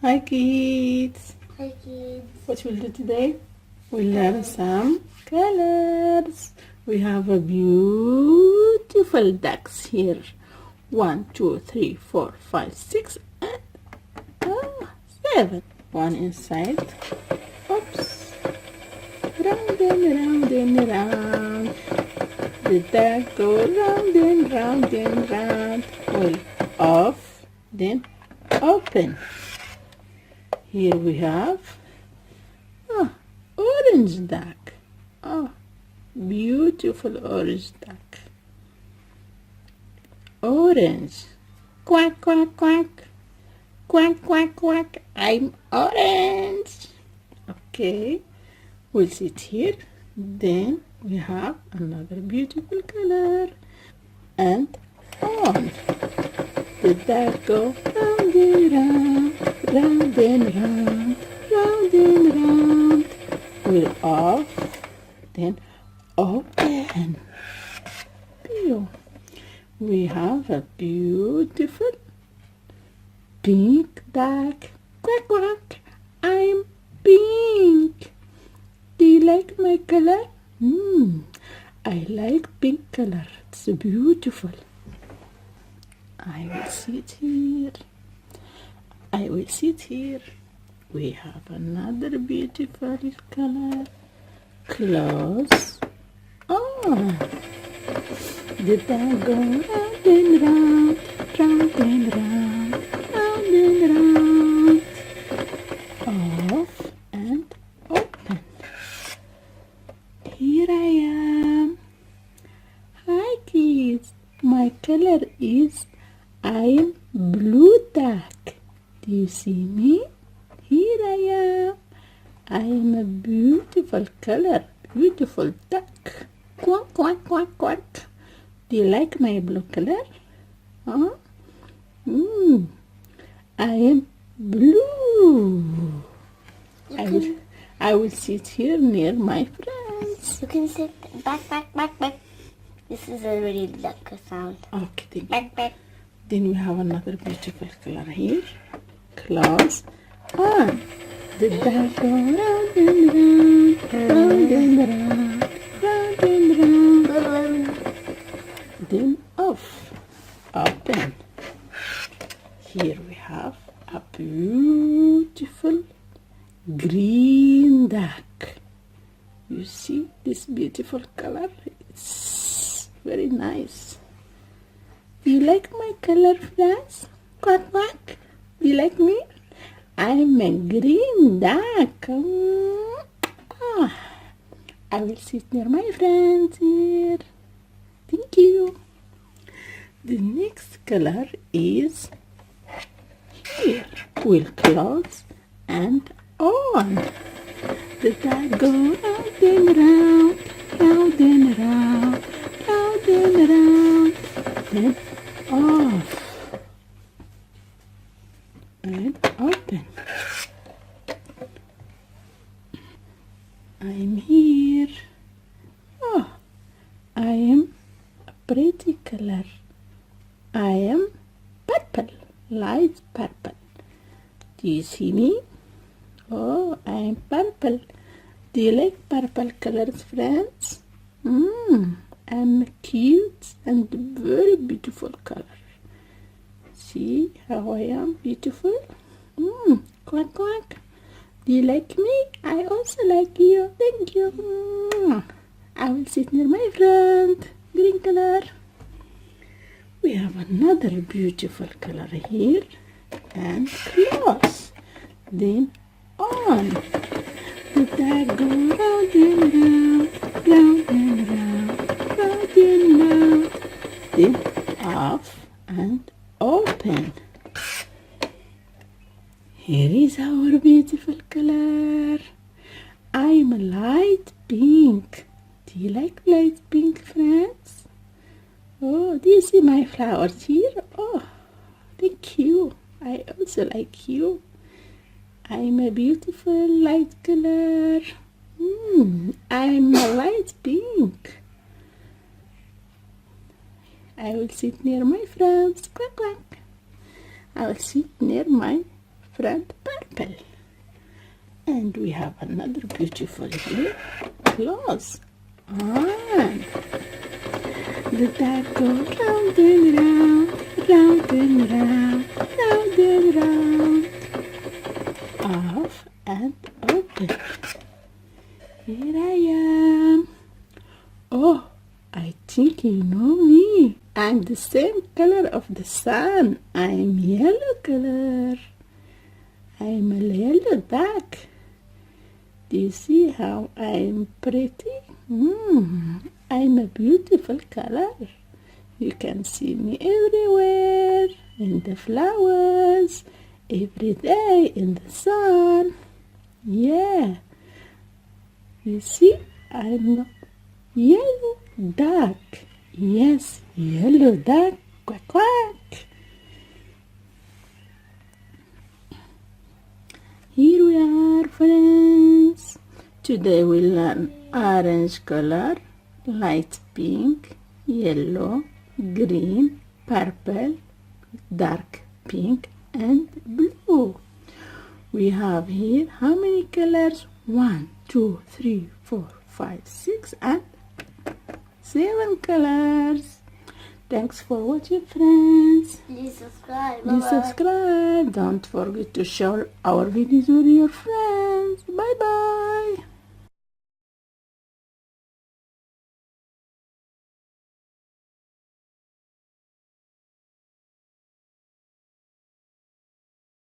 Hi kids! Hi kids. What we'll do today? We'll learn some colors. We have a beautiful ducks here. 1, 2, 3, 4, 5, 6, and 7. One inside. Oops. Round and round and round. The duck go round and round and round. Well, off, then open. Here we have orange duck. Oh, beautiful orange duck. Orange. Quack, quack, quack. Quack, quack, quack. I'm orange. Okay, we'll sit here. Then we have another beautiful color. And on. The duck go round and round, round and round, round and round. We're off, then open. Pew. We have a beautiful pink duck. Quack, quack. I'm pink. Do you like my color? I like pink color. It's beautiful. I will sit here. I will sit here. We have another beautiful color. Close. Oh, the duck go round and round, round and round, round and round. Off and open. Here I am. Hi kids. My color is I'm blue duck. Do you see me? Here I am. I am a beautiful color, beautiful duck. Quack, quack, quack, quack. Do you like my blue color? Huh? I am blue. I will sit here near my friends. You can sit back. This is a really duck sound. Okay, thank you. Back. Then we have another beautiful color here. Close. On. The duck go round and round, round and round, round and round. Then off. Open. Here we have a beautiful green duck. You see this beautiful color? It's very nice. Do you like my color, friends? Quack, quack. Do you like me? I'm a green duck. I will sit near my friends here. Thank you. The next color is here. We'll close and on. The duck go round and round, round and round, round and round. Then off and open. I'm here. Oh, I am a pretty color. I am purple, light purple. Do you see me? Oh, I am purple. Do you like purple colors, friends? I'm cute and very beautiful color. See how I am beautiful? Quack, quack. Do you like me? I also like you. Thank you. I will sit near my friend. Green color. We have another beautiful color here. And close. Then on. The duck go round and round, round and round, round and round. Then off and open. Here is our beautiful color. I'm light pink. Do you like light pink, friends? Oh, do you see my flowers here? Oh, thank you. I also like you. I'm a beautiful light color. I'm a light pink. I will sit near my friends. Quack, quack. I will sit near my friend purple. And we have another beautiful here, clothes. On. The duck go round and round, round and round, round and round. Off and open. Here I am. Oh, I think you know me. I'm the same color of the sun. I'm yellow color. I'm a yellow duck. Do you see how I'm pretty? I'm a beautiful color. You can see me everywhere, in the flowers, every day in the sun. Yeah. You see, I'm a yellow duck. Yes, yellow duck. Quack, quack. Here we are, friends. Today we learn orange color, light pink, yellow, green, purple, dark pink, and blue. We have here how many colors? 1, 2, 3, 4, 5, 6, and 7 colors. Thanks for watching, friends. Please subscribe. Please subscribe. Don't forget to share our videos with your friends. Bye bye.